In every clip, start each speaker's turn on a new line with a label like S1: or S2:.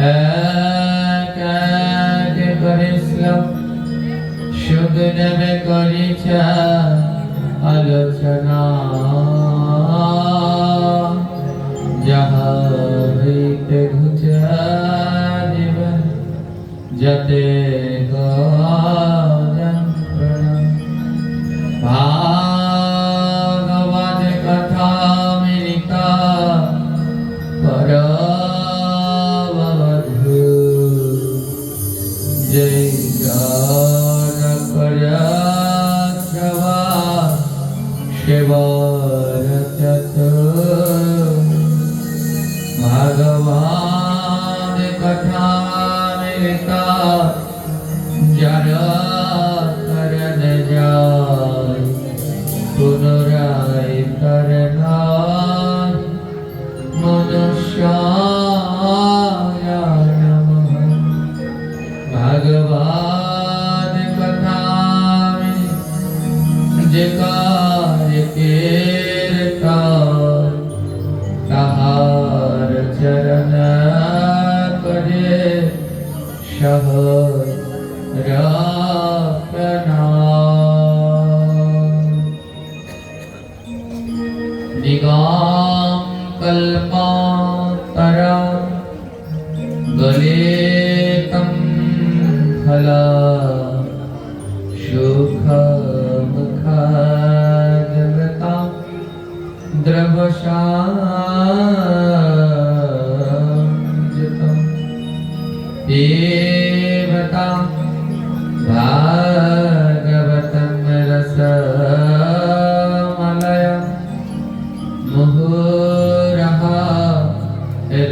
S1: এক এক করে শ্লোক সুখদেবে করিছে আলোচনা, যাহা হইতে ঘুচে দিবে যাতে যন্ত্রণা। ভাগবত কথা মৃতা পরবধূ, জয় গান করবা শিবরচত। ভগবান কথা মৃতা যারা করন যায়, পুনরায় করনা মনুষ্যায় নমঃ। ভগবান কথা যে কীর্তন, তাহার চরণ করে সহ নিগম কল্পান্তরা গলেতম ফলা, সুখ মুখা দ্রবশাঞ্জতম দেবতা ভাগবতম রসমলয়ঃ। মুহুরঃ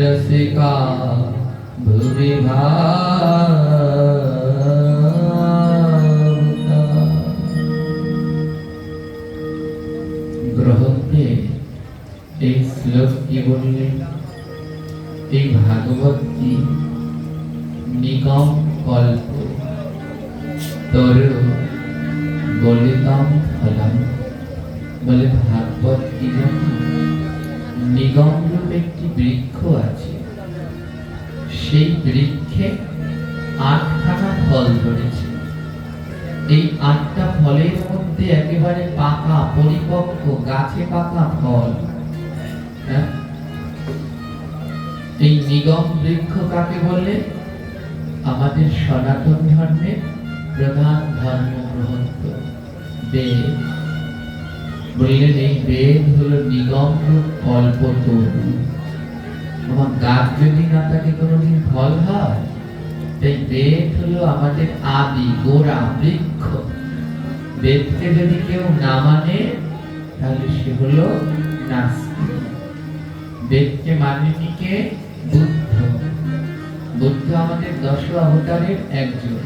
S1: রসিকা ভুবি ভাবুকা। গ্রহকে এই শ্লোক কি বললেন? এই ভাগবত কি নিগম কল্প তরু গলিতম ফলম। বলে ভাগবত কি জানো? নিগম রূপে একটি বৃক্ষ আছে, সেই বৃক্ষে 8খানা ফল ধরেছে। এই 8টা ফলের মধ্যে একেবারে পাকা পরিপক্ক গাছে পাকা ফল। এই নিগম বৃক্ষ কাকে বলে? আমাদের সনাতন ধর্মের প্রধান ধর্মগ্রন্থ বেদ। বললেন এই বেদ হলো নিগম রূপ কল্পতরু। আমার গাছ যদি না থাকে কোনোদিন ফল হয়, তাই বেদ হলো আমাদের আদি গোড়া বৃক্ষ। বেদকে যদি কেউ না মানে তাহলে সে হলো নাস্তিক। বেদকে মানেনি কে? বুদ্ধ। বুদ্ধ আমাদের 10 অবতারের একজন।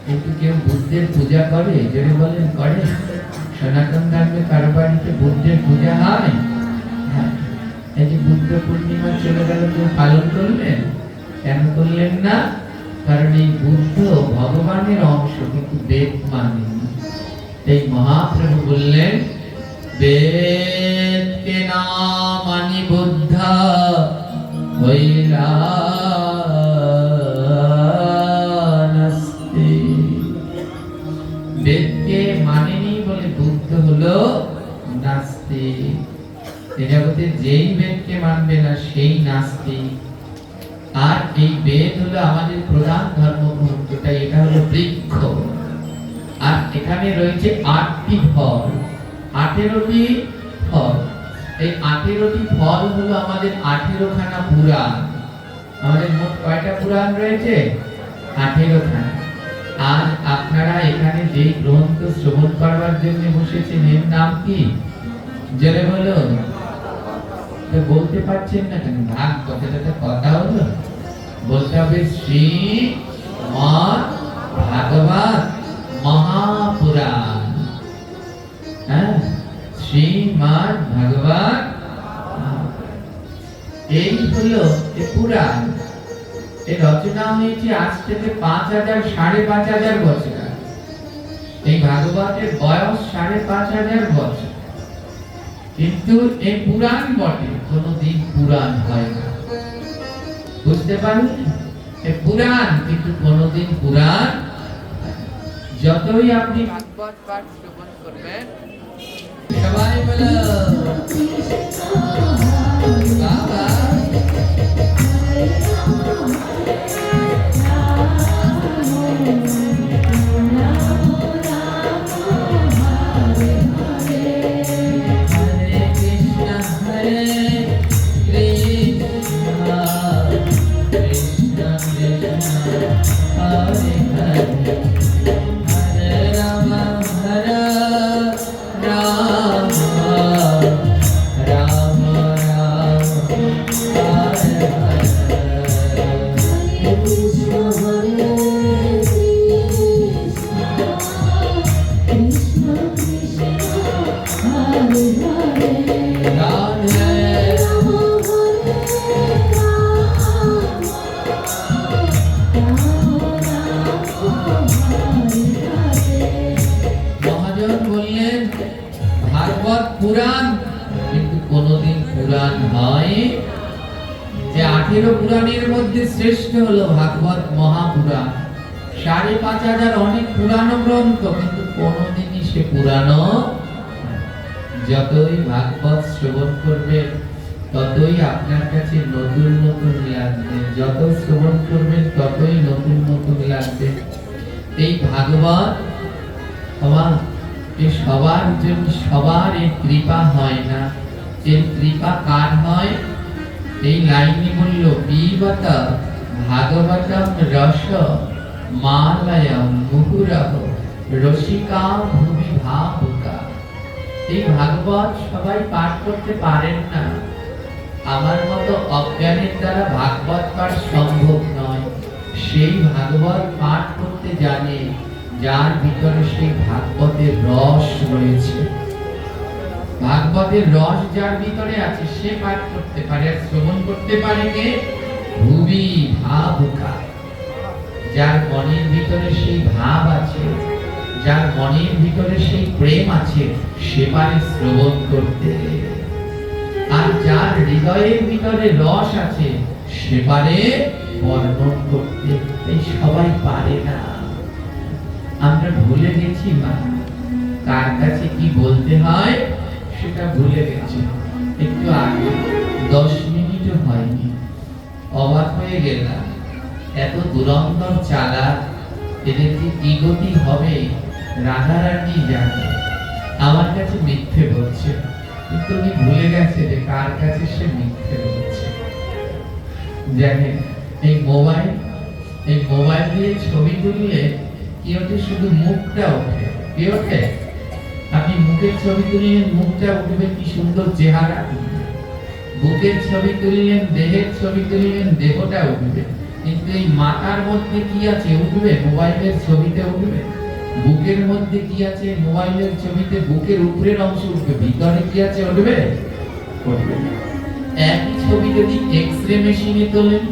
S1: কিন্তু কেউ বুদ্ধের পূজা করে? যদি বলেন করে? সনাতন ধর্মে কারো বাড়িতে বুদ্ধের পূজা হয়? হ্যাঁ। এই যে বুদ্ধ পূর্ণিমা চলে গেল, কেউ পালন করলেন? কেন করলেন না? কারণ এই বুদ্ধ ভগবানের অংশ, কিন্তু বেদ মানেনি। এই মহাপ্রভু বললেন বেদ কে না মানি বুদ্ধ হইলা নাস্তি। বেদকে মানেনি বলে বুদ্ধ হলো নাস্তিক। এই জগতে যেই বেদকে মানবে না সেই নাস্তিক। আর এই বেদ হলো আমাদের প্রধান ধর্মগ্রন্থ, তাই এটা হলো বৃক্ষ। আর এখানে রয়েছে 8টি ফল, 18টি ফল। এই 18টি ফল হলো আমাদের 18খানা পুরাণ। আমাদের মোট কয়টা পুরাণ রয়েছে? 18খানা। আর আপনারা এখানে যেই গ্রন্থ শ্রবণ করবার জন্য বসেছেন, এর নাম কি? জেনে বলো। বলতে পারছেন না কেন? ভাগ কথাটা কথা হলো, বলতে হবে শ্রীমদ্ ভাগবত মহাপুরাণ। হ্যাঁ, শ্রীমদ্ ভাগবত। এই হলো এই পুরাণ। এই রচনা হয়েছে আজ থেকে 5000 5500 বছর আগে। এই ভাগবতের বয়স 5500 বছর। কিন্তু এই পুরাণ বটে, কোনদিন পুরাণ হয় না। বুঝতে পারলেন? পুরাণ, কিন্তু কোনোদিন পুরাণ যতই আপনি ভাগবত পাঠ শ্রবণ করবেন, সবাই বলো বাবা ভাগবত পুরাণ, কিন্তু কোনদিন পুরাণ হয় যে 18 পুরাণের মধ্যে শ্রেষ্ঠ হলো ভাগবত মহাপুরাণ। 5,500 অনেক পুরানো গ্রন্থ, কিন্তু কোনদিনই সে পুরানো। যতই ভাগবত শ্রবণ করবে ততই আপনার কাছে নতুন নতুন লাগবে, যত শ্রবণ করবেন ততই নতুন নতুন লাগবে। এই ভাগবত সবার জন্য, সবার এই কৃপা হয় না। এর কৃপা কার হয়? এই লাইনে বলল পিবত ভাগবতম রস মালয়ম মুহুরহ রসিকা ভূমি ভাবুকা। এই ভাগবত সবাই পাঠ করতে পারেন না। আমার মতো অজ্ঞানের দ্বারা ভাগবত পাঠ সম্ভব নয়। সেই ভাগবত পাঠ করতে জানে যার ভিতরে সেই ভাগবতের রস রয়েছে। ভাগবতের রস যার ভিতরে আছে সে পাঠ করতে পারে, শ্রবণ করতে পারে কে? ভুবি ভাবুকা। যার মনের ভিতরে সেই ভাব আছে, যার মনের ভিতরে সেই প্রেম আছে, সে পারে শ্রবণ করতে। আর যার হৃদয়ের ভিতরে রস আছে সে পারে বর্ণন করতে। এই সবাই পারে না। আমরা ভুলে গেছি মা, কার কাছে কি বলতে হয় সেটা ভুলে গেছি। একটু আগে 10 মিনিটও হয়নি, অবাক হয়ে গেলাম। এত দুরন্তর চালাক, এদের যে কি গতি হবে রাধারানী জানে। আমার কাছে মিথ্যে বলছে, কিন্তু উনি ভুলে গেছে যে কার কাছে সে মিথ্যে বলছে। দেখেন এই মোবাইল দিয়ে ছবি তুললে কি ওঠে? শুধু মুখটা ওঠে। কি ওঠে? আপনি মুখের ছবি তুললেন, মুখটা উঠবে, কি সুন্দর চেহারা। বুকের ছবি তুললেন, দেহের ছবি তুললেন, দেহটা উঠবে। কিন্তু এই মাথার মধ্যে কি আছে উঠবে? মোবাইলের ছবিতে উঠবে। বুকের মধ্যে কি আছে? মোবাইলের ছবিতে বুকের উপরের অংশ উঠবে, ভিতরে কি আছে উঠবে? উঠবে না। একই ছবি যদি এক্সরে মেশিনে তোলেন,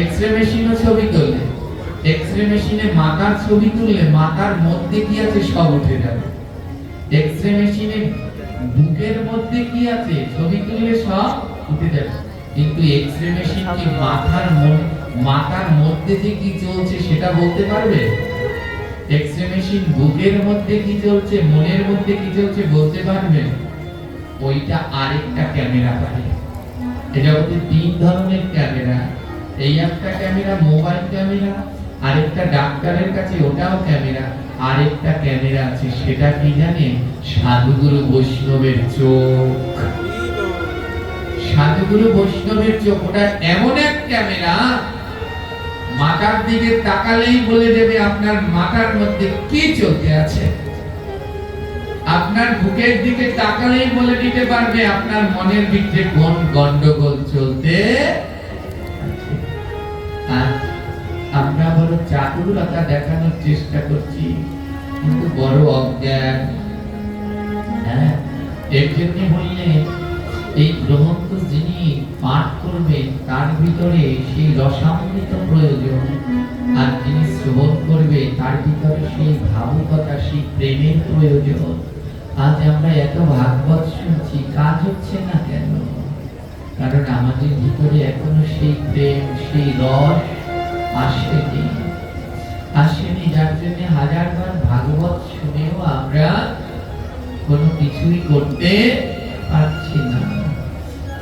S1: এক্সরে মেশিনও ছবি তোলে, এক্সরে মেশিনে মাথার ছবি তুললে মাথার মধ্যে কি আছে সব উঠে যাবে। এক্সরে মেশিনে বুকের মধ্যে কি আছে ছবি তুললে সব উঠে যাবে। কিন্তু এক্সরে মেশিন কি মাথার মধ্যে যে কি চলছে সেটা বলতে পারবে? এক্সরে মেশিন বুকের মধ্যে কি চলছে, মনের মধ্যে কি চলছে বলতে পারবে? ওইটা আরেকটা ক্যামেরা পারে। এটা হচ্ছে 3 ধরনের ক্যামেরা। এই একটা ক্যামেরা মোবাইল ক্যামেরা, আরেকটা ডাক্তারের কাছে ওটাও ক্যামেরা, আরেকটা ক্যামেরা আছে সেটা কি জানেন? সাধুগুরু বৈষ্ণবের চোখ। সাধুগুরু বৈষ্ণবের চোখ, ওটা এমন এক ক্যামেরা, মাথার দিকে তাকালেই বলে দেবে আপনার মাথার মধ্যে কি চলতে আছে। আপনার বুকের দিকে তাকালেই বলে দিতে পারবে আপনার মনের ভিতরে কোন গন্ডগোল চলতে আছে। আমরা বড় চাতুরতা দেখানোর চেষ্টা করছি, কিন্তু বড় অজ্ঞান। এর জন্য বললে এই গ্রন্থ যিনি পাঠ করবেন তার ভিতরে সেই রসামৃত প্রয়োজন, আর যিনি শ্রবণ করবে তার ভিতরে সেই ভাবুকতা, সেই প্রেমের প্রয়োজন। আজ আমরা এত ভাগবত শুনছি, কাজ হচ্ছে না কেন? কারণ আমাদের ভিতরে এখনো সেই প্রেম, সেই রস আসেনি, যার জন্য হাজারবার ভাগবত শুনেও আমরা কোনো কিছুই করতে পারছি না।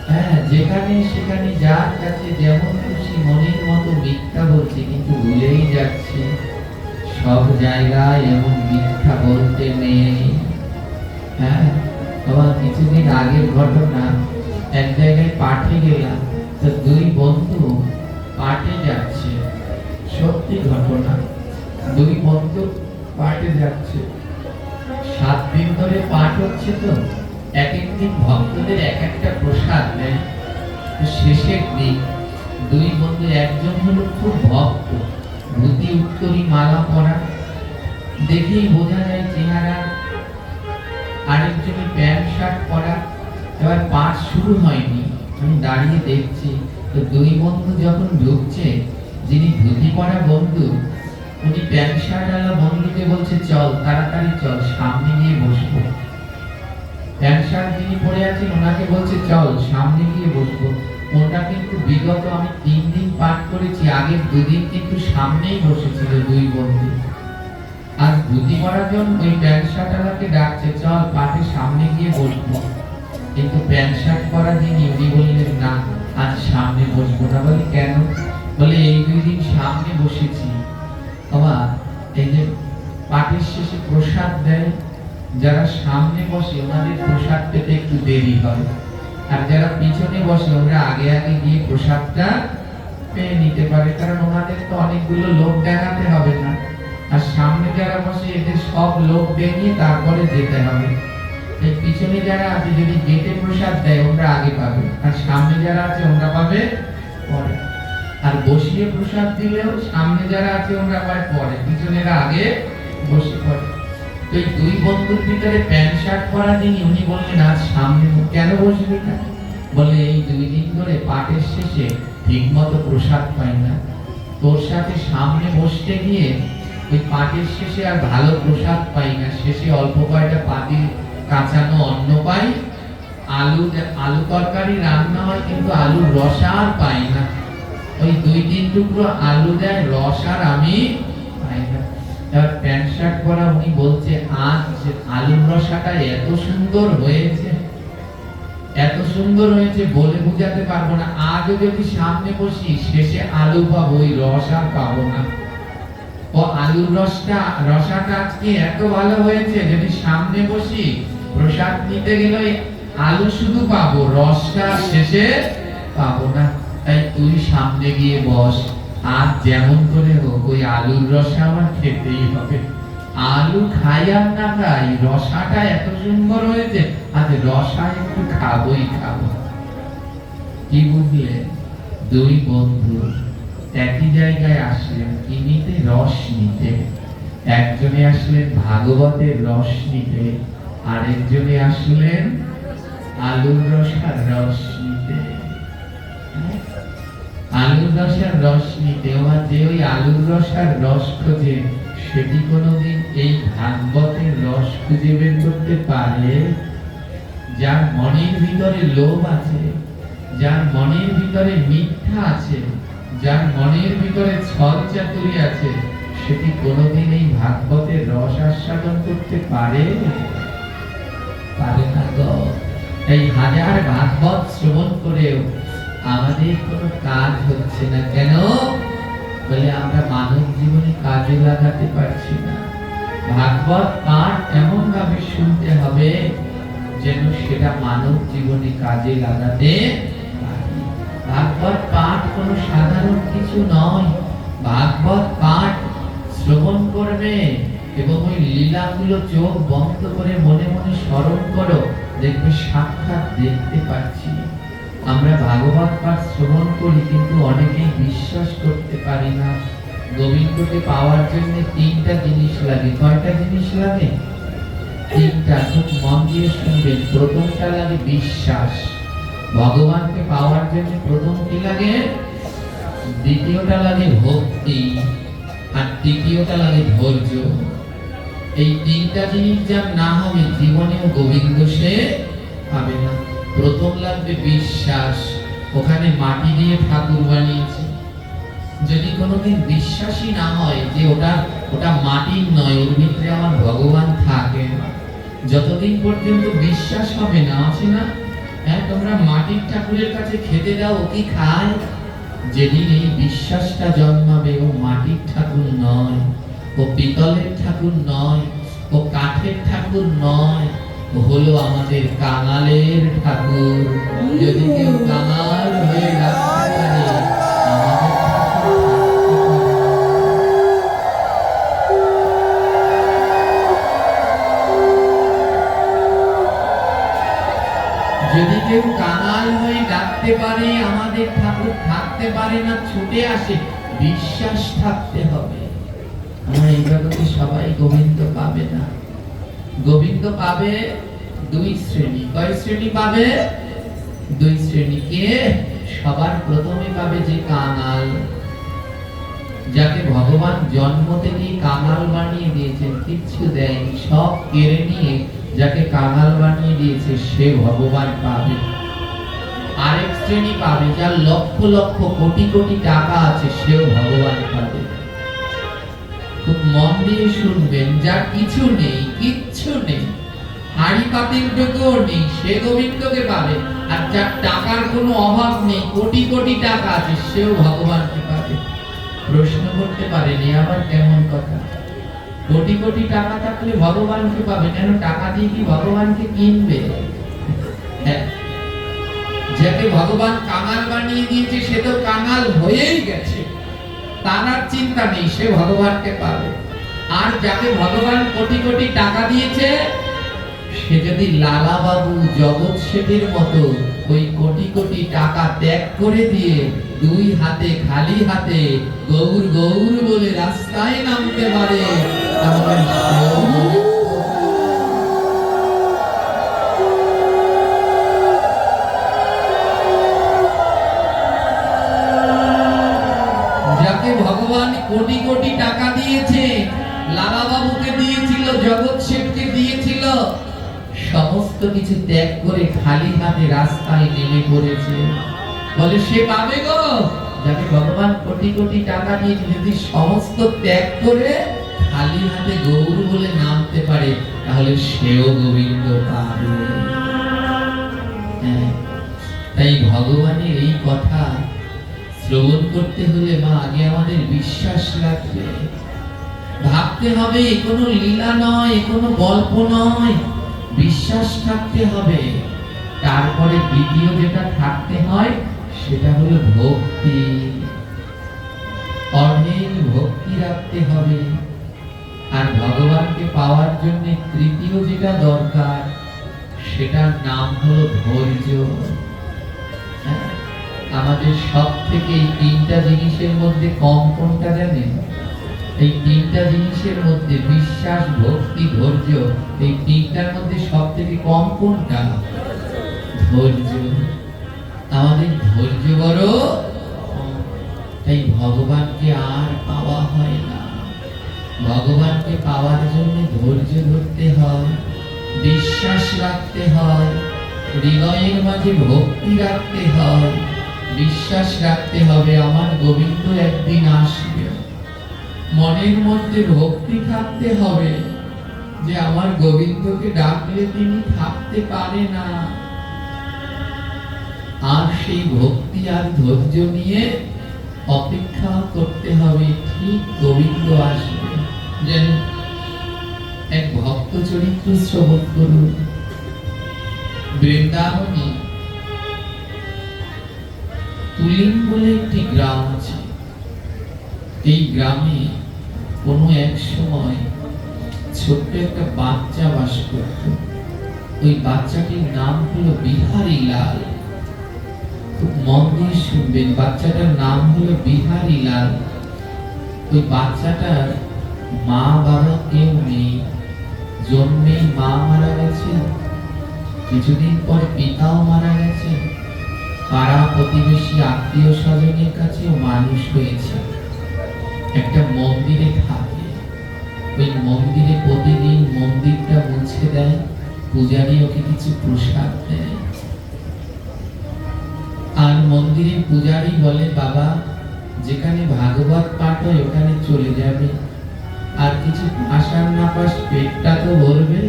S1: হ্যাঁ, যেখানে সেখানে যার কাছে যেমন খুশি মনের মতো মিথ্যা বলছি, কিন্তু ভুলেই যাচ্ছি সব জায়গায় এমন মিথ্যা বলতে নেই। হ্যাঁ, আবার কিছুদিন আগের ঘটনা, এক জায়গায় পাঠে গেলাম, তো দুই বন্ধু পাঠে যাচ্ছে, সত্যি ঘটনা, দুই বন্ধু পাঠে যাচ্ছে, 7 দিন ধরে পাঠ হচ্ছে, তো এক একদিন ভক্তদের এক একটা প্রসাদ দেয়। তো শেষের দিন দুই বন্ধু, একজন হলো খুব ভক্ত, ধুতি উত্তরী মালা পরা, দেখেই বোঝা যায় চেহারা, আরেকজনের প্যান্ট শার্ট পরা। এবার পাঠ শুরু হয়নি, আমি দাঁড়িয়ে দেখছি, তো দুই বন্ধু যখন ঢুকছে, যিনি ধুতি পরা বন্ধু, উনি প্যান্ট শার্ট আলা বন্ধুকে বলছে, চল তাড়াতাড়ি চল, সামনে গিয়ে বসবো। প্যান্ট শার্ট যিনি পরে আছেন ওনাকে বলছে, চল সামনে গিয়ে বসবো। ওটা কিন্তু বিগত আমি 3 দিন পাঠ করেছি, আগের 2 দিন কিন্তু সামনেই বসেছিল দুই বন্ধু। আজ ধুতি পরার জন্য ওই প্যান্ট শার্ট আলাকে ডাকছে, চল পাঠে সামনে গিয়ে বসবো। কিন্তু প্যান্ট শার্ট পরা যিনি, উনি বললেন, না আজ সামনে বসবো না। বলে কেন? বলে এই 2 দিন সামনে বসেছি, বাবা এই যে পাঠের শেষে প্রসাদ দেয়, যারা সামনে বসে ওনাদের প্রসাদ পেতে একটু দেরি হয়, আর যারা পিছনে বসে ওরা আগে আগে গিয়ে প্রসাদটা পেয়ে নিতে পারে, কারণ ওনাদের তো অনেকগুলো লোক দেখাতে হবে না। আর সামনে যারা বসে এদের সব লোক দেখিয়ে তারপরে যেতে হবে। এই পিছনে যারা আছে যদি গেটে প্রসাদ দেয় ওরা আগে পাবে, আর সামনে যারা আছে ওরা পাবে পরে। আর বসিয়ে প্রসাদ দিলেও সামনে যারা আছে ওরা পায় পরে, পিছনেরা আগে বসে পড়ে। তো এই দুই বন্ধুর ভিতরে প্যান্ট শার্ট পরা যিনি, উনি বললেন, আজ সামনে কেন বসবি না? বলে এই 2 দিন ধরে পাঠের শেষে ঠিক মতো প্রসাদ পাই না, তোর সাথে সামনে বসতে গিয়ে ওই পাঠের শেষে আর ভালো প্রসাদ পাই না, শেষে অল্প কয়টা পাতিল কাঁচানো অন্ন পাই, আলু তরকারি রান্না হয় কিন্তু আলুর রসা আর পাই না। ওই 2-3 টুকরো আলু দেয়, রস আর আমি পাই না। এবার প্যান্ট শার্ট পরা উনি বলছে, আজ আলুর রসাটা এত সুন্দর হয়েছে, এত সুন্দর হয়েছে বলে বোঝাতে পারবো না। আজও যদি সামনে বসি শেষে আলু পাবো, ওই রস আর পাবো না। ও আলুর রসাটা আজকে এত ভালো হয়েছে, যদি সামনে বসি প্রসাদ নিতে গেলে আলু শুধু পাবো, রসটা শেষে পাবো না। তাই তুই সামনে গিয়ে বস, আর যেমন করে হোক ওই আলুর রসা আমার খেতেই হবে। আলু খাই আর না খাই, রসাটা এত সুন্দর হয়েছে, আজ রসা একটু খাবোই খাবো। কি বুঝলে? দুই বন্ধু একই জায়গায় আসলেন, কি নিতে? রস নিতে। একজনে আসলেন ভাগবতের রস নিতে, আরেকজনে আসলেন আলুর রসার রস নিতে। আলুর রসার রস নিতে, যে ওই আলুর রসার রস খোঁজে, সেটি কোনোদিন এই ভাগবতের রস খুঁজে বের করতে পারে? যার মনের ভিতরে লোভ আছে, যার মনের ভিতরে মিথ্যা আছে, যার মনের ভিতরে ছল চাতুরি আছে, সেটি কোনোদিন এই ভাগবতের রস আস্বাদন করতে পারে? পারে না গো। এই হাজার ভাগবত শ্রবণ করেও আমাদের কোনো কাজ হচ্ছে না। কেন? বলে আমরা মানব জীবনে কাজে লাগাতে পারছি না। ভাগবত পাঠ এমন ভাবে শুনতে হবে যেন সেটা মানব জীবনে কাজে লাগাতে পারি। ভাগবত পাঠ কোনো সাধারণ কিছু নয়। ভাগবত পাঠ শ্রবণ করবে এবং ওই লীলাগুলো চোখ বন্ধ করে মনে মনে স্মরণ করো, দেখবে সাক্ষাৎ দেখতে পাচ্ছি। আমরা ভাগবত পাঠ শ্রবণ করি কিন্তু অনেকেই বিশ্বাস করতে পারি না। গোবিন্দকে পাওয়ার জন্য 3টা জিনিস লাগে। কয়টা জিনিস লাগে? 3টা। খুব মন দিয়ে শুনবেন। প্রথমটা লাগে বিশ্বাস। ভগবানকে পাওয়ার জন্য প্রথম কি লাগে? দ্বিতীয়টা লাগে ভক্তি, আর তৃতীয়টা লাগে ধৈর্য। এই 3টা জিনিস যার না হবে জীবনেও গোবিন্দ সে পাবে না। প্রথম লাগবে বিশ্বাস, ওখানে মাটি দিয়ে ঠাকুর বানিয়েছে। যদি কোনোদিন বিশ্বাসী না হয় যে ওটা মাটির নয়, ওর ভিতরে আমার ভগবান থাকে, যতদিন পর্যন্ত বিশ্বাস হবে না, আছে না, হ্যাঁ, তোমরা মাটির ঠাকুরের কাছে খেতে দাও, ও কি খায়? যেদিন এই বিশ্বাসটা জন্মাবে ও মাটির ঠাকুর নয়, ও পিতলের ঠাকুর নয়, ও কাঠের ঠাকুর নয়, ও হলো আমাদের কাঙালের ঠাকুর। যদি কেউ কাঙাল হয়ে রাখতে পারে, আমাদের ঠাকুর যদি কেউ কাঙাল হয়ে ডাকতে পারে, আমাদের ঠাকুর থাকতে পারে না, ছুটে আসে। বিশ্বাস থাকতে হবে। আমরা এই জগতে সবাই গোবিন্দ পাবে না। গোবিন্দ পাবে দুই শ্রেণী। কয় শ্রেণী পাবে? দুই শ্রেণী। কে? সবার প্রথমে পাবে যে কাঙাল, যাকে ভগবান জন্ম থেকেই কাঙাল বানিয়ে দিয়েছেন, কিচ্ছু দেয়নি, সব কেড়ে নিয়ে যাকে কাঙাল বানিয়ে দিয়েছে সে ভগবান পাবে। আরেক শ্রেণী পাবে যার লক্ষ লক্ষ কোটি কোটি টাকা আছে, সেও ভগবান পাবে। খুব মন দিয়ে শুনবেন, যার কিছু নেই, কিচ্ছু নেই, হাড়ি পাতিল টুকুও নেই, সে গোবিন্দকে পাবে। আর যার টাকার কোনো অভাব নেই, কোটি কোটি টাকা আছে, সেও ভগবানকে পাবে। প্রশ্ন করতে পারেনি, আবার কেমন কথা? কোটি কোটি টাকা থাকলে ভগবানকে পাবে কেন? টাকা দিয়ে কি ভগবানকে কিনবে? হ্যাঁ, যাকে ভগবান কাঙাল বানিয়ে দিয়েছে সে তো কাঙাল হয়েই গেছে, তার আর চিন্তা নেই, সে ভগবানকে পাবে। আর যাকে ভগবান কোটি কোটি টাকা দিয়েছে, সে যদি লালা বাবু, জগৎ শেঠের মতো ওই কোটি কোটি টাকা ত্যাগ করে দিয়ে দুই হাতে, খালি হাতে গৌর গৌর বলে রাস্তায় নামতে পারে, তাহলে যাকে ভগবান কোটি কোটি টাকা দিয়েছে, লালা বাবুকে দিয়েছিল, জগৎ শেঠকে দিয়েছিল, সমস্ত কিছু ত্যাগ করে খালি হাতে রাস্তায় নেমে পড়েছে, বলে সে পাবে গো। যাকে ভগবান কোটি কোটি টাকা দিয়েছে, যদি সমস্ত ত্যাগ করে খালি হাতে গৌর বলে নামতে পারে, তাহলে সেও গোবিন্দ পাবে। তাই ভগবানের এই কথা শ্রবণ করতে হলে মা আগে আমাদের বিশ্বাস রাখবে, ভাবতে হবে কোনো লীলা নয়, কোনো গল্প নয়, বিশ্বাস থাকতে হবে। তারপরে দ্বিতীয় যেটা থাকতে হয় সেটা হলো ভক্তি। অঢেল ভক্তি রাখতে হবে। আর ভগবানকে পাওয়ার জন্য তৃতীয় যেটা দরকার সেটার নাম হলো ধৈর্য। আমাদের সব থেকে এই তিনটা জিনিসের মধ্যে কম কোনটা জানেন? এই তিনটা জিনিসের মধ্যে বিশ্বাস, ভক্তি, ধৈর্য, এই তিনটার মধ্যে সব থেকে কম কোনটা? ধৈর্য। আমাদের ধৈর্য বড়, তাই ভগবানকে আর পাওয়া হয় না। ভগবানকে পাওয়ার জন্য ধৈর্য ধরতে হয়, বিশ্বাস রাখতে হয়, হৃদয়ের মাঝে ভক্তি রাখতে হয়, বিশ্বাস রাখতে হবে আমার গোবিন্দ একদিন আসবে। মনের মধ্যে ভক্তি থাকতে হবে যে আমার গোবিন্দকে ডাকলে তিনি থাকতে পারে না। আর সেই ভক্তি আর ধৈর্য নিয়ে অপেক্ষা করতে হবে, ঠিক গোবিন্দ আসবে। যেন এক ভক্ত চরিত্র শ্রবণ করুন। বৃন্দাবনে তুলিন বলে একটি গ্রাম আছে। এই গ্রামে কোনো এক সময় ছোট্ট একটা বাচ্চা বাস করত। ওই বাচ্চাটির নাম হলো বিহারী লাল। খুব মন দিয়ে শুনবেন, বাচ্চাটার নাম হলো বিহারী লাল। ওই বাচ্চাটার মা বাবা কেউ নেই, জন্মে মা মারা গেছে, কিছুদিন পর পিতাও মারা গেছে, পাড়া প্রতিবেশী আত্মীয় স্বজনের কাছেও মানুষ হয়েছে। একটা মন্দিরে থাকে, ওই মন্দিরে প্রতিদিন মন্দিরটা মুছে দেয়, পূজারী ওকে কিছু প্রসাদ দেয়। আর মন্দিরের পূজারী বলে, বাবা যেখানে ভাগবত পাঠ হয় ওখানে চলে যাবে, আর কিছু আসার না পাস পেটটা তো ভরবে।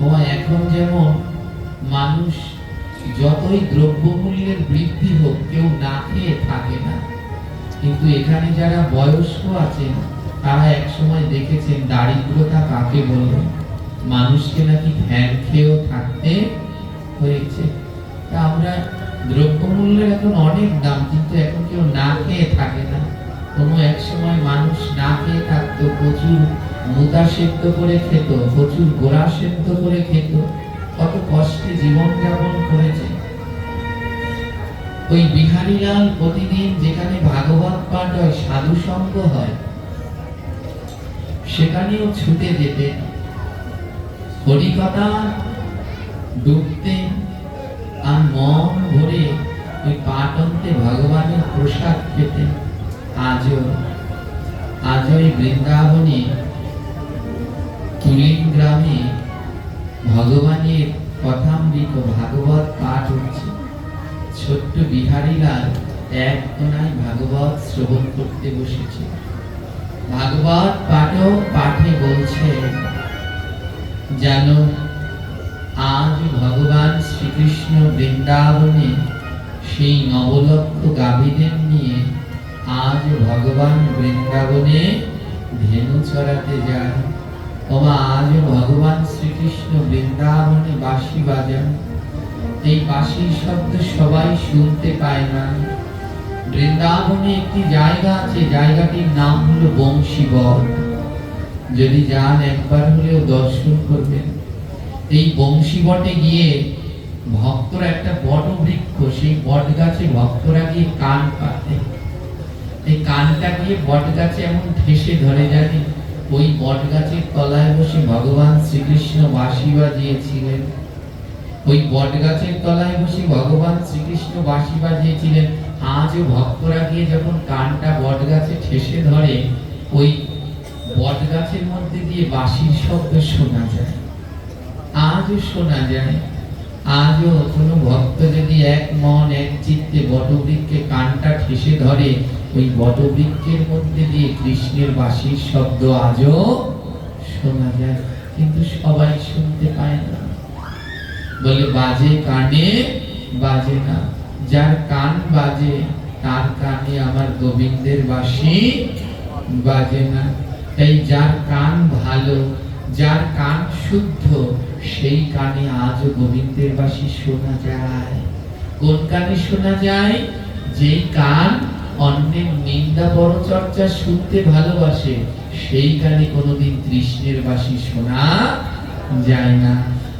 S1: ও এখন যেমন মানুষ যতই দ্রব্যমূল্যের বৃদ্ধি হোক কেউ না খেয়ে থাকে না, কিন্তু এখানে যারা বয়স্ক আছেন তারা এক সময় দেখেছেন দারিদ্রতা কাকে বলে, মানুষকে নাকি ফ্যান খেয়েও থাকতে হয়েছে। তা আমরা দ্রব্যমূল্যের এখন অনেক দাম, কিন্তু এখন কেউ না খেয়ে থাকে না। কোনো এক সময় মানুষ না খেয়ে থাকতো, প্রচুর মুদা সেদ্ধ করে খেত, প্রচুর গোড়া সেদ্ধ করে খেত, কত কষ্টে জীবন যাপন করেছে। ওই বিহারীলাল প্রতিদিন যেখানে ভাগবত পাঠ হয়, সাধু সঙ্গ হয়, সেখানেও ছুটে যেতেন, হরিকথা ডুবতেন, আর মন ভরে ওই পাটন্তে ভগবানের প্রসাদ খেতেন। আজও এই বৃন্দাবনে তুলিন গ্রামে ভগবানের কথামৃত ভাগবত পাঠ হচ্ছে। ছোট্ট বিহারীলাল এক কোনায় ভাগবত শ্রবণ করতে বসেছে। ভাগবত পাঠে বলছে, জানো আজ ভগবান শ্রীকৃষ্ণ বৃন্দাবনে সেই নবলক্ষ গাভীদের নিয়ে আজ ভগবান বৃন্দাবনে ধেনু চড়াতে যায়। ওমা আজ ভগবান শ্রীকৃষ্ণ বৃন্দাবনে বাঁশি বাজান। এই বাঁশির শব্দ সবাই শুনতে পায় না। বৃন্দাবনে একটি জায়গা আছে, জায়গাটির নাম হলো বংশীবট। যদি যান একবার হলেও দর্শন করবেন। এই বংশীবটে গিয়ে ভক্তরা একটা বট বৃক্ষ, সেই বট গাছে ভক্তরা গিয়ে কান পাতে। এই কানটা গিয়ে বট গাছে এমন ঠেসে ধরে যায়, ওই বট গাছের তলায় বসে ভগবান শ্রীকৃষ্ণ বাঁশি বাজিয়েছিলেন। ওই বট গাছের তলায় বসে ভগবান শ্রীকৃষ্ণ বাঁশি বাজিয়েছিলেন। আজও ভক্তরা গিয়ে যখন কানটা বট গাছে ঠেসে ধরে, ওই বট গাছের মধ্যে দিয়ে বাঁশির শব্দ শোনা যায়, আজও শোনা যায়। আজও কোনো ভক্ত যদি এক মন এক চিত্তে বটবৃক্ষে কানটা ঠেসে ধরে, ওই বটবৃক্ষের মধ্যে দিয়ে কৃষ্ণের বাঁশির শব্দ আজও শোনা যায়, কিন্তু সবাই শুনতে পায় না। বলে বাজে কানে বাজে না, যার কান বাজে তার কানে আমার গোবিন্দের বাঁশি বাজে না। তাই যার কান ভালো, যার কান শুদ্ধ, সেই কানে আজও গোবিন্দের বাঁশি শোনা যায়। কোন কানে শোনা যায়? যেই কান অন্যের নিন্দা পরচর্চা শুনতে ভালোবাসে, সেই কানে কোনোদিন কৃষ্ণের বাঁশি শোনা যায় না।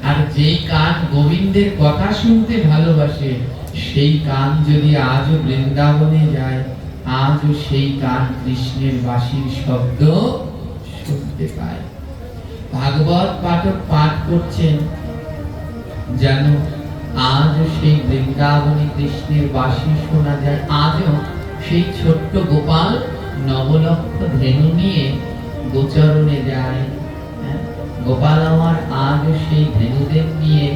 S1: আর যেই কান গোবিন্দের কথা শুনতে ভালোবাসে, সেই কান যদি আজও বৃন্দাবনে যায়, আজও সেই কান কৃষ্ণের বাঁশির শব্দ শুনতে পায়। ভাগবত পাঠক পাঠ করছেন, জানো আজও সেই বৃন্দাবনে কৃষ্ণের বাঁশি শোনা যায়। আজও সেই ছোট্ট গোপাল নবলক্ষ ধেনু নিয়ে গোচরণে যায়। গোপাল আমার আজও সেই ধেনুদের নিয়ে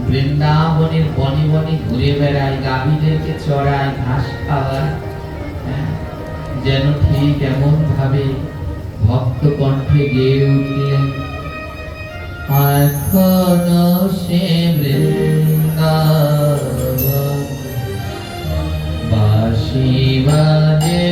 S1: বৃন্দাবনের বনে বনে ঘুরে বেড়ায়, গাভীদেরকে চড়ায়, ঘাস খাওয়ায়। যেন ঠিক এমন ভাবে ভক্ত কণ্ঠে গেয়ে উঠলেন, এখনো সে বৃন্দাবন বাঁশি বাজে,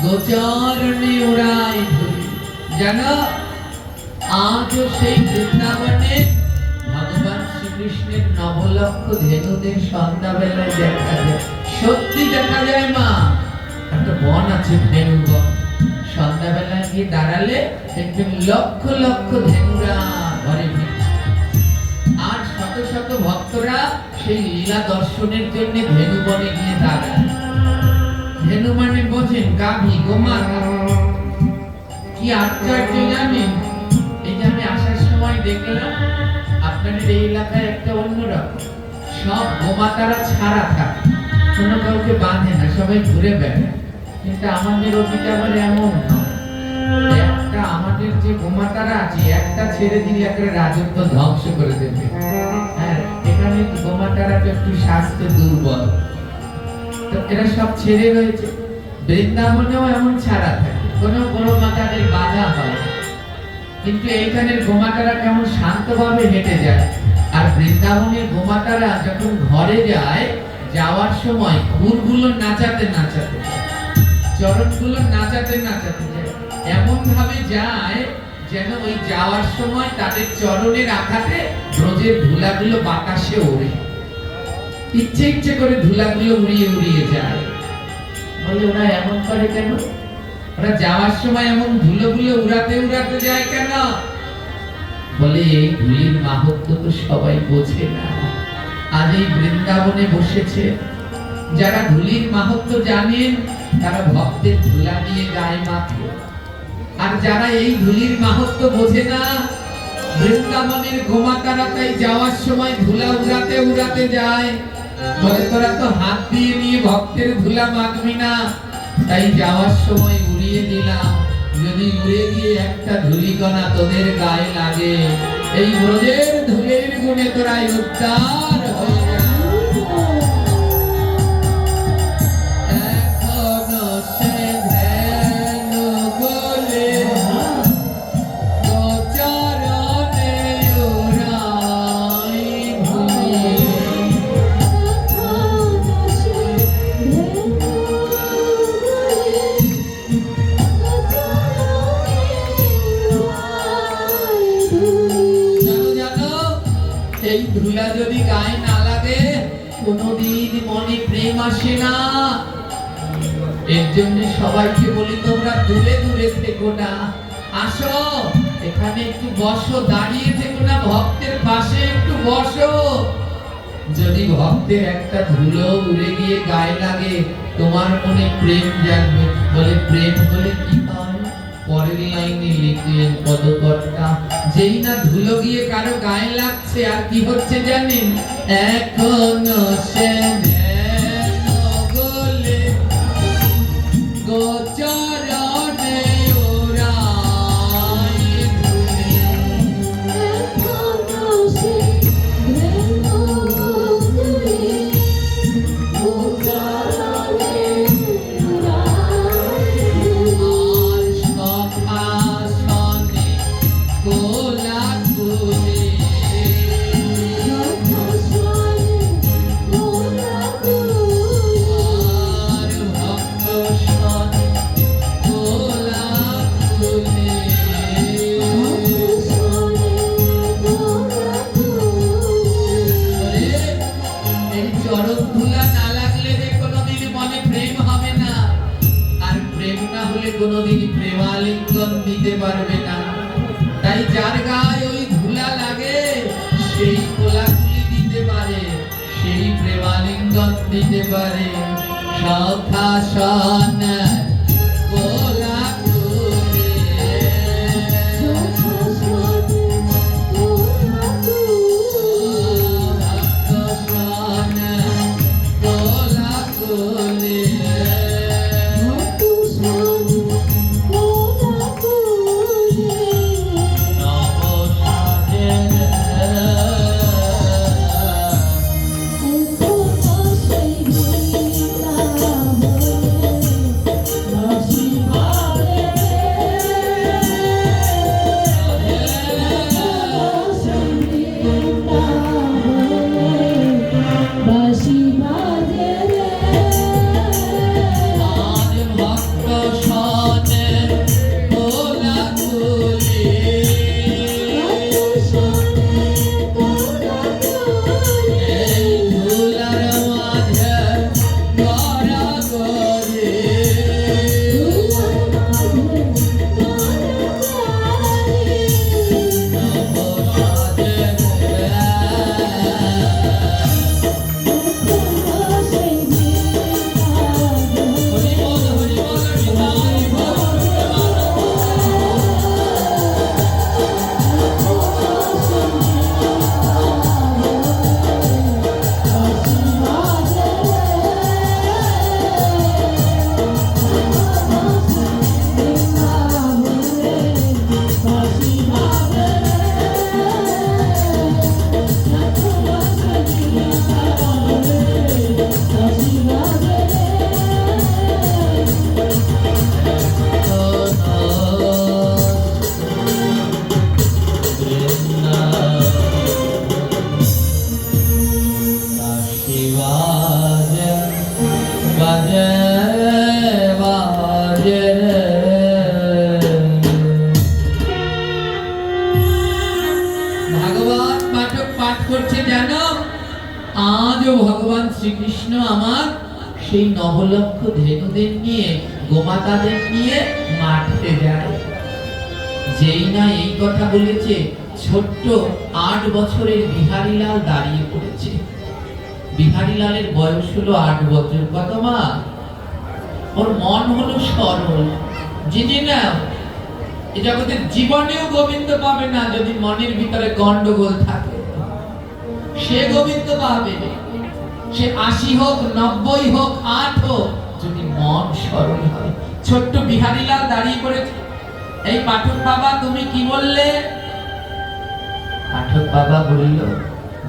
S1: গোচরণে ওরাই ধরি জানো আজও সেই বৃন্দাবনে ভগবান শ্রীকৃষ্ণের নবলক্ষ ধেনুদের সন্ধ্যাবেলায় দেখা যায়। সত্যি দেখা যায় মা, একটা বন আছে ধেনু বন, সন্ধ্যাবেলায় গিয়ে দাঁড়ালে দেখবেন লক্ষ লক্ষ ধেনুরা ঘরে ফিরছে। আর শত শত ভক্তরা সেই লীলা দর্শনের জন্য ধেনু বনে গিয়ে দাঁড়ায়। ধেনু মানে বোঝেন গাভী গোমাতা। কি আশ্চর্য জানেন, এই যে আমি আসার সময় দেখলাম আপনাদের এই এলাকায় একটা অন্যরকম, সব গোমাতারা ছাড়া থাকে, কোনো কাউকে বাঁধে না, সবাই ঘুরে বেড়ায়। কিন্তু আমাদের ওদিকে আবার এমন নয়, একটা আমাদের যে গোমাতারা আছে একটা ছেড়ে দিলে একটা রাজত্ব ধ্বংস করে দেবে। হ্যাঁ, এখানে গোমাতারা একটু স্বাস্থ্য দুর্বল, তো এরা সব ছেড়ে রয়েছে। বৃন্দাবনেও এমন ছাড়া থাকে, কোনো বড় মাতাদের বাধা হয়, কিন্তু এইখানের গোমাতারা কেমন শান্তভাবে হেঁটে যায়। আর বৃন্দাবনের গোমাতারা যখন ঘরে যায়, যাওয়ার সময় খুরগুলো নাচাতে নাচাতে, চরণগুলো নাচাতে নাচাতে যায়, এমন ভাবে যায় যেন ওই যাওয়ার সময় তাদের চরণের আঘাতে ব্রজের ধুলাগুলো বাতাসে ওড়ে, ইচ্ছে ইচ্ছে করে ধুলাগুলো উড়িয়ে উড়িয়ে যায়। বলে ওরা এমন করে কেন? ওরা যাওয়ার সময় এমন ধুলোগুলো উড়াতে উড়াতে যায় কেন? বলে এই ধুলির মাহাত্ম্য তো সবাই বোঝে না। আজ এই বৃন্দাবনে বসেছে যারা ধুলির মাহাত্ম্য জানেন, তারা ভক্তের ধুলা নিয়ে গায়ে মাখে। আর যারা এই ধুলির মাহাত্ম্য বোঝে না, বৃন্দাবনের গোমাতারা তাই যাওয়ার সময় ধুলা উড়াতে উড়াতে যায়। বলে তোরা তো হাত দিয়ে নিয়ে ভক্তের ধুলা মাখবি না, তাই যাওয়ার সময় উড়িয়ে দিলাম। যদি উড়ে গিয়ে একটা ধুলিকণা তোদের গায়ে লাগে, এই ব্রজের ধুলের গুণে তোরা উদ্ধার হয়ে যা। এখনো সে ধ্যান গোলে গোচরণে উড়াই ধুলি। এই ধুলা যদি গায়ে না লাগে, কোনদিন মনে প্রেম আসে না। এর জন্য সবাইকে বলি তোমরা দূরে দূরে থেকো না, আসো এখানে একটু বসো, দাঁড়িয়ে থেকো না, ভক্তের পাশে একটু বসো। যদি ভক্তের একটা ধুলো উড়ে গিয়ে গায়ে লাগে, তোমার মনে প্রেম জাগবে। বলে প্রেম হলে কি হয়? পরের লাইনে লিখলেন পদকর্তা, যেই না ধুলো গিয়ে কারো গায়ে লাগছে, আর কি হচ্ছে জানেন? এখনো সে ধ্যান গোলে গোচরণে উড়াই ধুলি।
S2: এখনো সে ধ্যান গোলে গোচরণে উড়াই ধুলি।
S1: আর সখাসনে কোলাকুলি, আর ভক্ত সনে কোলাকুলি। এই চরণ ধুলা না লাগলে যে কোনোদিন মনে প্রেম হবে না, আর প্রেম না হলে কোনোদিন প্রেমালিঙ্গন দিতে পারবে না। তাই যার গায়ে ওই ধুলা লাগে, সেই কোলাকুলি দিতে পারে, সেই প্রেমালিঙ্গন দিতে পারে। সখাসন কোলাকুলি, ভক্তসন কোলাকুলি।
S2: Shiva
S1: শ্রীকৃষ্ণ আমার সেই নবলক্ষ ধেনুদের নিয়ে, গোমাতাদের নিয়ে মাঠে যায়। যেই না এই কথা বলেছে, ছোট্ট 8 বছরের বিহারীলাল দাঁড়িয়ে পড়েছে। বিহারীলালের বয়স হলো 8 বছর। কত মা? ওর মন হলো সরল। যিনি না এ জগতের জীবনেও গোবিন্দ পাবে না যদি মনের ভিতরে গন্ডগোল থাকে। সে গোবিন্দ পাবে, সে 80 হোক, 90 হোক, 8 হোক, যদি মন সরল হয়। ছোট্ট বিহারীলাল দাঁড়িয়ে পড়েছে। এই পাঠক বাবা তুমি কি বললে? পাঠক বাবা বলল,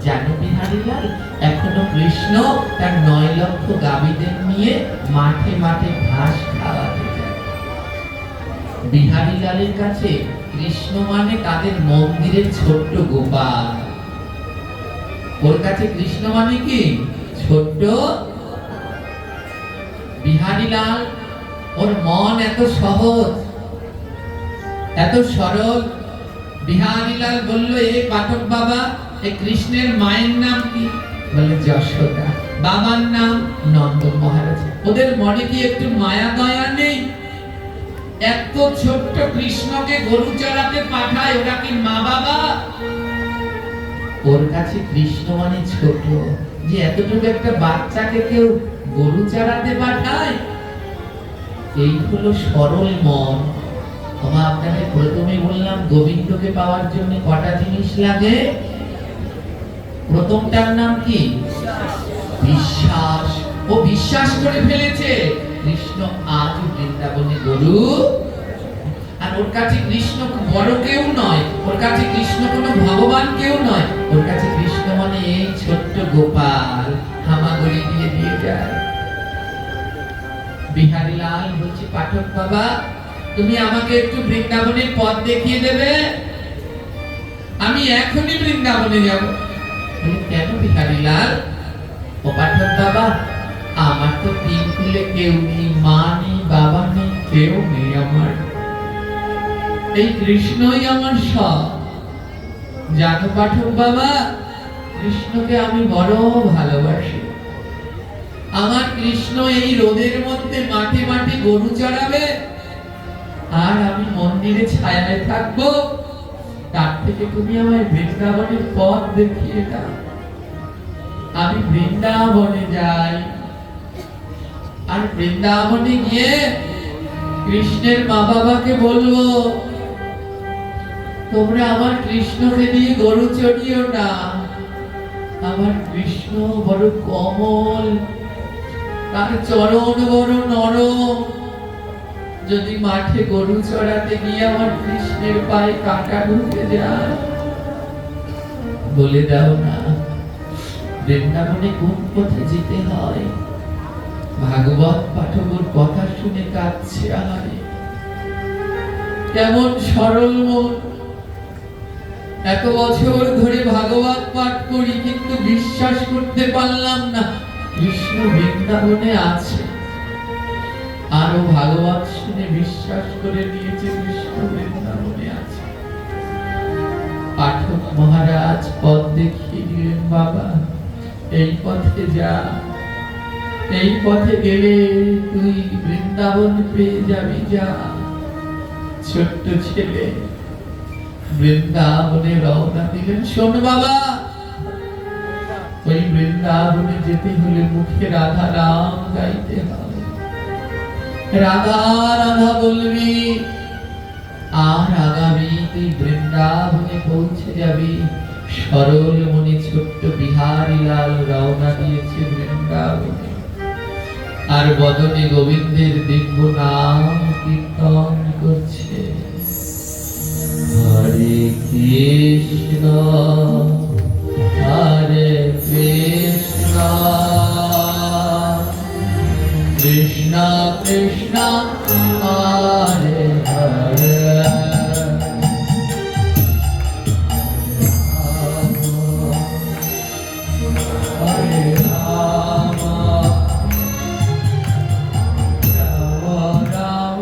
S1: জানো বিহারীলাল, এখনো কৃষ্ণ তার 9 লক্ষ গাভীদের নিয়ে মাঠে মাঠে ঘাস খাওয়াতে যায়। বিহারীলালের কাছে কৃষ্ণ মানে তাদের মন্দিরের ছোট্ট গোপাল। ওর কাছে কৃষ্ণ মানে কি? ছোট্ট। বিহারীলাল, ওর মন এত সহজ, এত সরল। বিহারীলাল বলল, এ পাঠক বাবা, এ কৃষ্ণের মায়ের নাম কি? বলে যশোদা। বাবার নাম নন্দ মহারাজ। ওদের মনে কি একটু মায়া দয়া নেই? এত ছোট্ট কৃষ্ণকে গরু চড়াতে পাঠায়, ওরা কি মা বাবা? ওর কাছে কৃষ্ণ মানে ছোট, যে এতটুকু একটা বাচ্চাকে কেউ গরু চড়াতে পাঠায়। এই হলো সরল মন। আপনাদের প্রথমে বললাম গোবিন্দকে পাওয়ার জন্য কটা জিনিস লাগে। প্রথমটার নাম কি? বিশ্বাস। ও বিশ্বাস করে ফেলেছে কৃষ্ণ আজ বৃন্দাবনে গরু। আর ওর কাছে কৃষ্ণ বড় কেউ নয়, ওর কাছে কৃষ্ণ কোনো ভগবান কেউ নয়। ওর কাছে কৃষ্ণ মানে এই ছোট্ট গোপাল, হামাগুড়ি দিয়ে দিয়ে যায়। বিহারীলাল বলছে, পাঠক বাবা, তুমি আমাকে একটু বৃন্দাবনের পথ দেখিয়ে দেবে? আমি এখনই বৃন্দাবনে যাব। কেন বিহারীলাল? ও পাঠক বাবা, আমার তো পিঙ্কুলে কেউ নেই, মা নেই, বাবা নেই, কেউ নেই আমার। এই কৃষ্ণই আমার সব। জানো পাঠক বাবা, কৃষ্ণকে আমি বড় ভালোবাসি। আমার কৃষ্ণ এই রোদের মধ্যে মাঠে মাঠে গরু চড়াবে, আর আমি মন্দিরে ছায়ায় থাকবো। তার থেকে তুমি আমায় বৃন্দাবনের পথ দেখিয়ে দাও। আমি বৃন্দাবনে যাই, আর বৃন্দাবনে গিয়ে কৃষ্ণের মা বাবাকে বলবো, তোমরা আমার কৃষ্ণকে দিয়ে গরু চড়িও না। আমার কৃষ্ণ বড় কোমল, তার চরণ বড় নরম। যদি মাঠে গরু চড়াতে গিয়ে আমার কৃষ্ণের পায়ে কাঁটা ঢুকে যায়, বলে দাও না বৃন্দাবনে কোন পথে যেতে হয়। ভাগবত পাঠকের কথা শুনে কাঁদছে। আহারে কেমন সরল মন। এত বছর ধরে ভাগবত পাঠ করি, কিন্তু বিশ্বাস করতে পারলাম না কৃষ্ণ বৃন্দাবনে আছে। আরো ভাগবত শুনে বিশ্বাস করে নিয়েছে কৃষ্ণ বৃন্দাবনে আছে। পাঠক মহারাজ পথ দেখিয়ে দিলেন, বাবা এই পথে যা, এই পথে গেলে তুই বৃন্দাবন পেয়ে যাবি, যা। ছোট্ট ছেলে বৃন্দাবনে রওনা দিলেন। শোন বাবা, ওই বৃন্দাবনে যেতে হলে মুখে রাধা নাম গাইতে হবে। রাধা রাধা বলবি, আর আগামী তুই বৃন্দাবনে পৌঁছে যাবি। সরল মনে ছোট্ট বিহারীলাল রওনা দিয়েছে বৃন্দাবনে, আর বদনে গোবিন্দের দিব্য নাম কীর্তন করছে। হরে কৃষ্ণ হরে কৃষ্ণ কৃষ্ণ কৃষ্ণ হরে হরে হরে রাম রাম রাম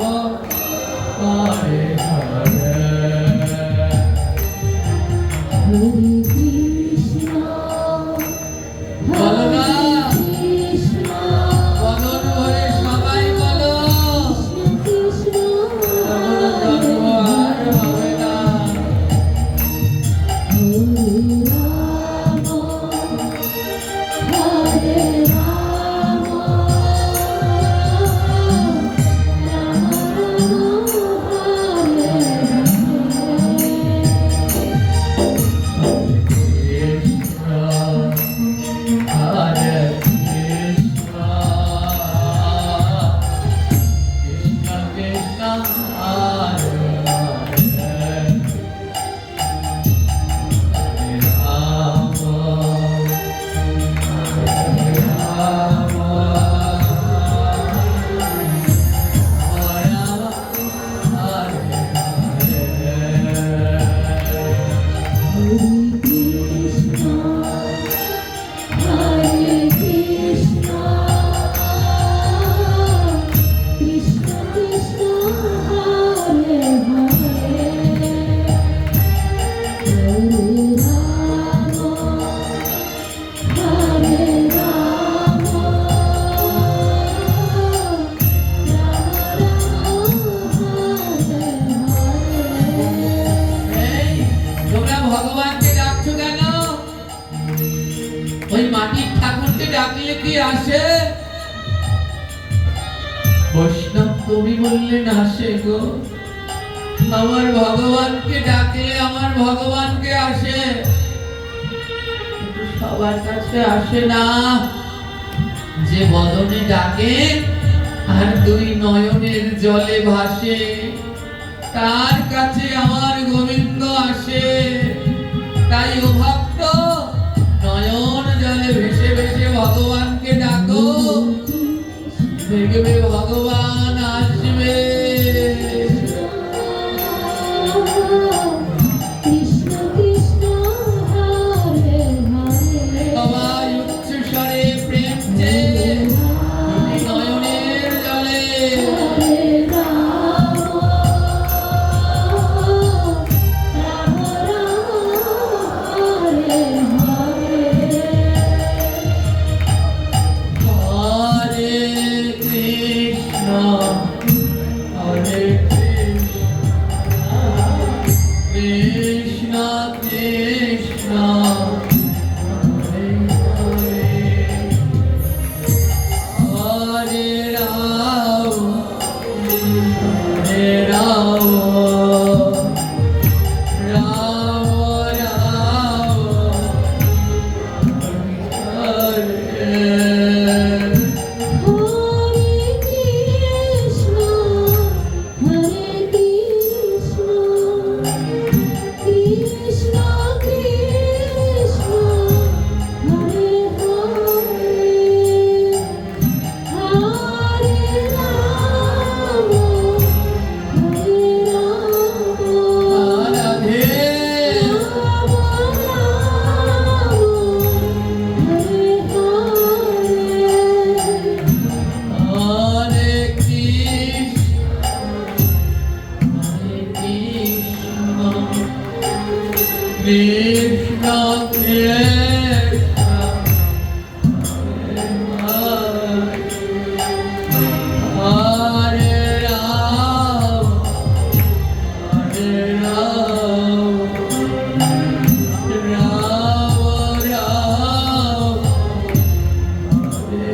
S1: হরে হরে।
S2: হরে কৃষ্ণ
S1: বলো না,
S2: হরে
S1: এই, তোমরা ভগবানকে ডাকছো কেন? ওই মাটির ঠাকুরকে ডাকলে কি আসে? বৈষ্ণব তুমি বললেন আসে গো। আমার ভগবানকে ডাকলে আমার ভগবানকে আসে, কিন্তু সবার কাছে আসে না। যে বদনে ডাকে আর দুই নয়নের জলে ভাসে, তার কাছে আমার গোবিন্দ আসে। তাই ও ভক্ত, নয়ন জলে ভেসে ভেসে ভগবানকে ডাকো, দেখবে ভগবান আসবে।
S2: কৃষ্ণ কৃষ্ণ হরে হরে
S1: সবাই উচ্চ স্বরে প্রেম যে দুটি নয়নের জলে।
S2: হরে রাম রাম রাম হরে হরে
S1: হরে কৃষ্ণ হরে কৃষ্ণ কৃষ্ণ হরে হরে, হরে রাম হরে রাম রাম রাম হরে হরে।
S2: হরে কৃষ্ণ কৃষ্ণ কৃষ্ণ হরে হরে হরে রাম হরে রাম
S1: রাধে
S2: রাম রাম হরে হরে
S1: হরে কৃষ্ণ কৃষ্ণ কৃষ্ণ হরে রাম হরে রাম রাম রাম হরে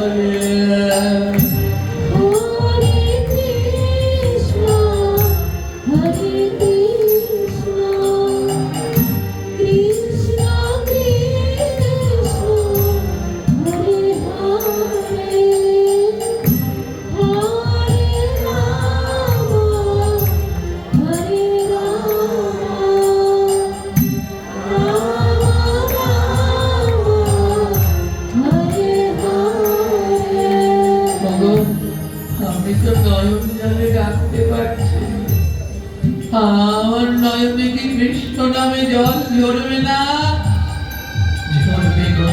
S1: হরে।
S2: হরে কৃষ্ণ কৃষ্ণ কৃষ্ণ হরে হরে হরে রাম হরে রাম হরে হরে
S1: ওগো, আমি তো নয়ন জলে রাখতে পারছি, আমার নয়নে কি কৃষ্ণ নামে জল ঝরবে না? ঝরবে গো,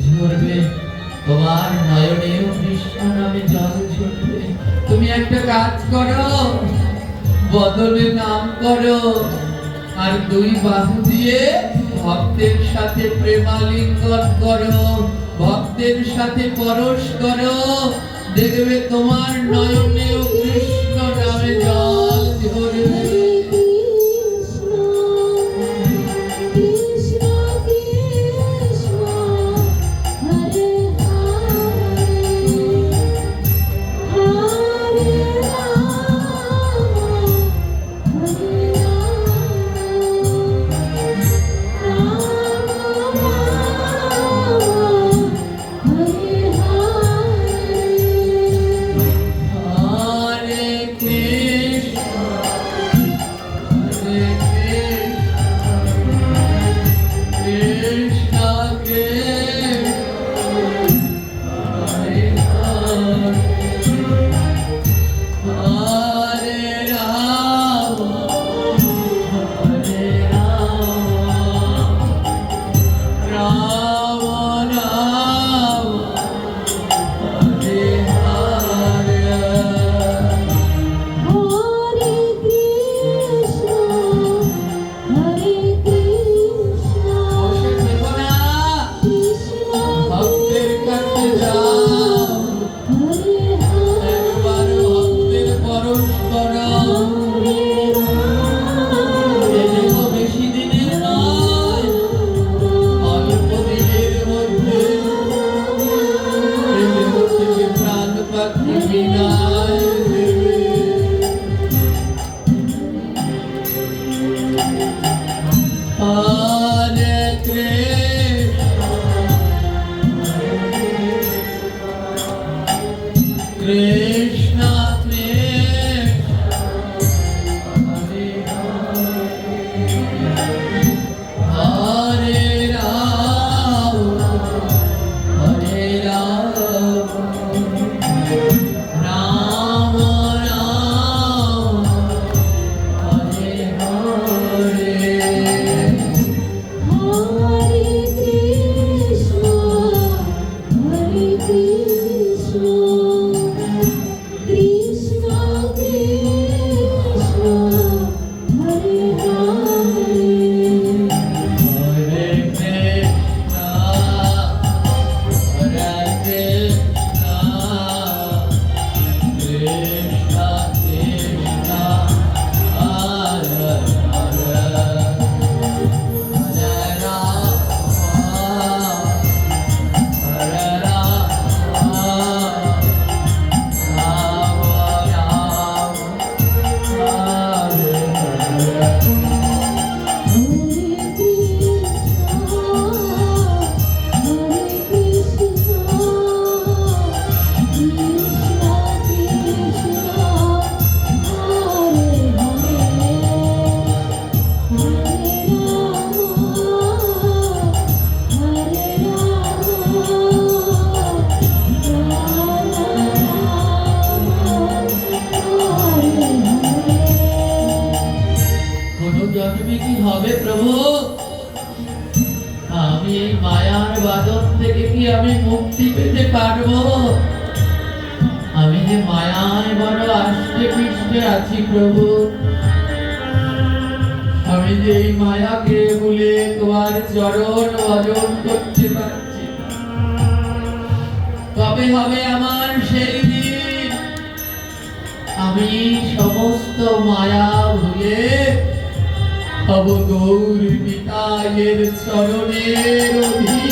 S1: ঝরবে। তোমার নয়নেও কৃষ্ণ নামে জল ঝরবে। তুমি একটা কাজ করো, বদলে নাম করো, আর দুই বাহু দিয়ে ভক্তের সাথে প্রেমালিঙ্গন করো, ভক্তের সাথে পরশ করো, দেখবে তোমার নয়নেও কৃষ্ণ নামে জল ঝরবে।
S2: কৃষ্ণ কৃষ্ণ কৃষ্ণ হরে হরে হরে রাম হরে রাম রাম রাম হরে হরে
S1: হরে হবে প্রভু? আমি এই মায়ার বাঁধন থেকে কি আমি মুক্তি পেতে পারবো? আমি যে মায়ায় বড় আষ্টে পৃষ্ঠে আছি প্রভু, আমি যে এই মায়াকে বলে তোমার চরণ ভজন করতে পারছি না। কবে হবে আমার সেই দিন আমি সমস্ত মায়া ভুলে হব গৌর নিতাইয়ের চরণের অধীন?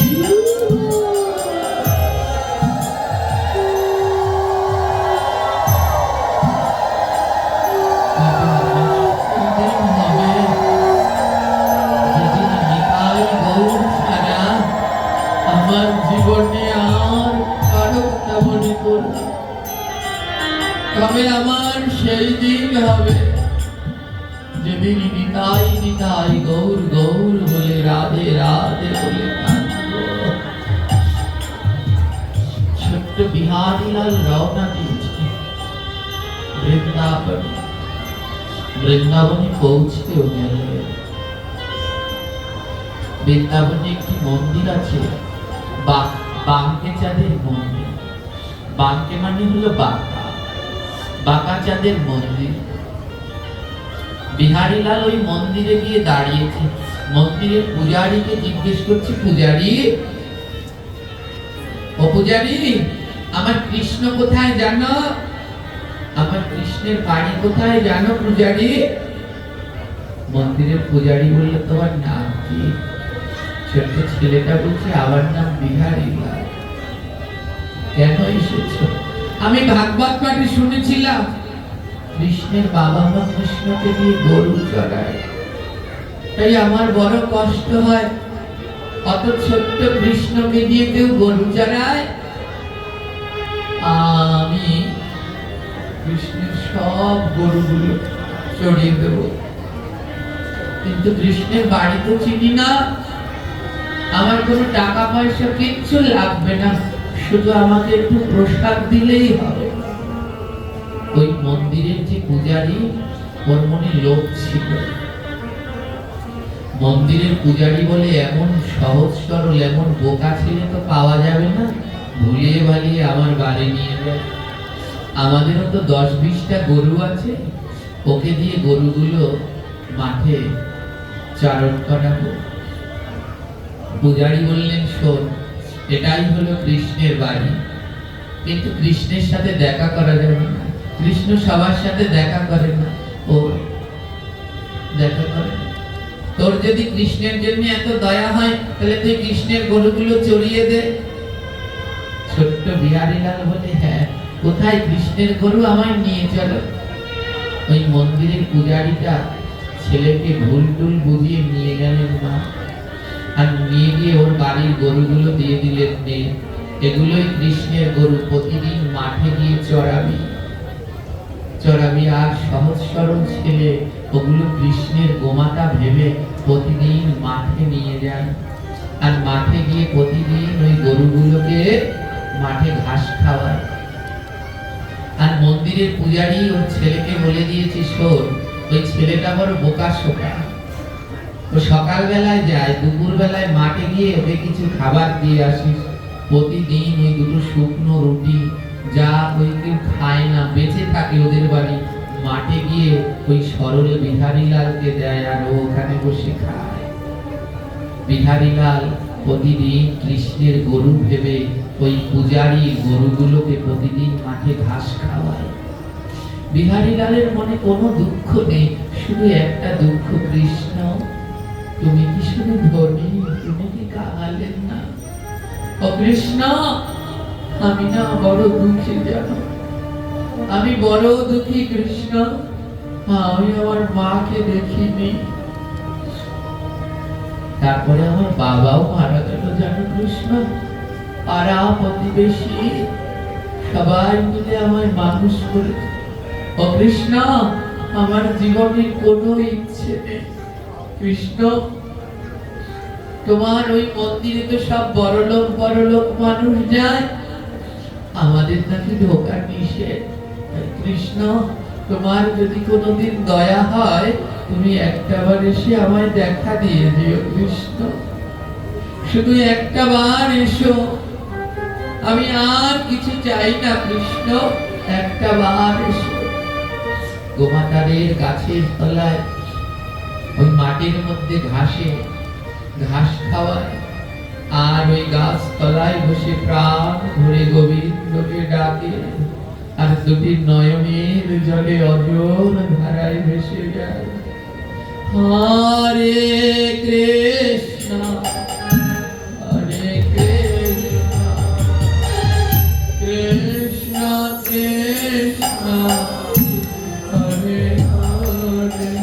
S1: আমার জীবনে আর কারো কথা মনে করব? তবে আমার সেই দিন হবে যেদিন নিতাই নিতাই গৌর গৌর বলে রাধে রাধে বলে কাঁদব। ছোট্ট বিহারীলাল রওনা দিয়েছে বৃন্দাবন। বৃন্দাবনে পৌঁছতেও গেল। বৃন্দাবনে একটি মন্দির আছে, বাঁকে চাঁদের মন্দির। বাঁকে মানে হলো বাঁকা, বাঁকা চাঁদের মন্দির। বিহারীলাল ওই মন্দিরে গিয়ে দাঁড়িয়েছে। মন্দিরের পূজারীকে জিজ্ঞেস করছে, পূজারী, ও পূজারী, আমার কৃষ্ণ কোথায় জানো? আমার কৃষ্ণের বাড়ি কোথায় জানো পূজারী? মন্দিরের পূজারী বলল, তোমার নাম কি? ছোট্ট ছেলেটা বলছে, আমার নাম বিহারীলাল। কেন এসেছো? আমি ভাগবত পাঠে শুনেছিলাম কৃষ্ণের বাবা মা কৃষ্ণকে দিয়ে গরু চড়ায়, তাই আমার বড় কষ্ট হয়। অত ছোট্ট কৃষ্ণকে দিয়ে কেউ গরু চড়ায়? আমি কৃষ্ণের সব গরুগুলো চড়িয়ে দেব, কিন্তু কৃষ্ণের বাড়ি তো চিনি না। আমার কোনো টাকা পয়সা কিচ্ছু লাগবে না, শুধু আমাকে একটু প্রসাদ দিলেই হবে। ওই মন্দিরের যে পূজারী, ওর মনে লোভ ছিল। মন্দিরের পূজারী বলে, এমন সহজ সরল এমন বোকা ছেলে তো পাওয়া যাবে না, ভুলিয়ে ভালিয়ে আমার বাড়ি নিয়ে যায়। আমাদেরও তো 10-20টা গরু আছে, ওকে দিয়ে গরুগুলো মাঠে চারণ করাবো। পূজারী বললেন, শোন, এটাই হলো কৃষ্ণের বাড়ি, কিন্তু কৃষ্ণের সাথে দেখা করা যাবে না। কৃষ্ণ সবার সাথে দেখা করে না, ও দেখা করে না। তোর যদি কৃষ্ণের জন্য এত দয়া হয়, তাহলে তুই কৃষ্ণের গরুগুলো চড়িয়ে দে। ছোট্ট বিহারীলাল বলে, হ্যাঁ, কোথায় কৃষ্ণের গরু? আমায় নিয়ে চলো। ওই মন্দিরের পূজারীটা ছেলেকে ভুল টুল বুঝিয়ে নিয়ে গেলেন মা, আর নিয়ে গিয়ে ওর বাড়ির গরুগুলো দিয়ে দিলেন, নে, এগুলোই কৃষ্ণের গরু, প্রতিদিন মাঠে গিয়ে চড়াবি। আর সহজ সরল ছেলে ওগুলো কৃষ্ণের গোমাতা ভেবে প্রতিদিন মাঠে নিয়ে যায়, আর মাঠে গিয়ে প্রতিদিন ওই গরুগুলোকে মাঠে ঘাস খাওয়ায়। আর মন্দিরের পূজারী ওর ছেলেকে বলে দিয়েছে, শোন, ওই ছেলেটা বড় বোকা শোকা, ও সকাল বেলায় যায়, দুপুর বেলায় মাঠে গিয়ে ওকে কিছু খাবার দিয়ে আসিস। প্রতিদিন ওই দুটো শুকনো রুটি, যা ওই কেউ খায় না, বেঁচে থাকে ওদের বাড়ি, মাঠে গিয়ে ওই সরল বিহারীলালকে দেয়, আর ও ওখানে বসে খায়। বিহারীলাল প্রতিদিন কৃষ্ণের গরু ভেবে ওই পূজারী গরুগুলোকে প্রতিদিন মাঠে ঘাস খাওয়ায়। বিহারীলালের মনে কোনো দুঃখ নেই, শুধু একটা দুঃখ, কৃষ্ণ, তুমি কি শুধু ধনী? তুমি কি কাঙালেন না? ও কৃষ্ণ, আমি না বড় দুঃখী, জানো, আমি বড় দুঃখী কৃষ্ণ। আমি আমার মাকে দেখিনি, তারপরে আমার বাবাও মারা গেল, জানো কৃষ্ণ। পাড়া প্রতিবেশী সবাই মিলে আমায় মানুষ করে। ও কৃষ্ণ, আমার জীবনে কোনো ইচ্ছে নেই। কৃষ্ণ, তোমার ওই মন্দিরে তো সব বড়লোক মানুষ যায়, আমাদের নাকি ঢোকা নিষেধ। কৃষ্ণ, তোমার যদি কোনোদিন দয়া হয়, তুমি একটাবার এসে আমায় দেখা দিয়ে দিও কৃষ্ণ, শুধু একটাবার এসো, আমি আর কিছু চাই না কৃষ্ণ, একটাবার এসো। গোমাতাদের গাছের তলায় ওই মাটির মধ্যে ঘাসে ঘাস খাওয়ায়, আর ওই গাছ তলায় বসে প্রাণ ভরে গোবিন্দকে ডাকে, আর দুটি নয়নের জলে অজর ধারায় ভেসে যায়। হরে কৃষ্ণ হরে কৃষ্ণ কৃষ্ণ কৃষ্ণ হরে হরে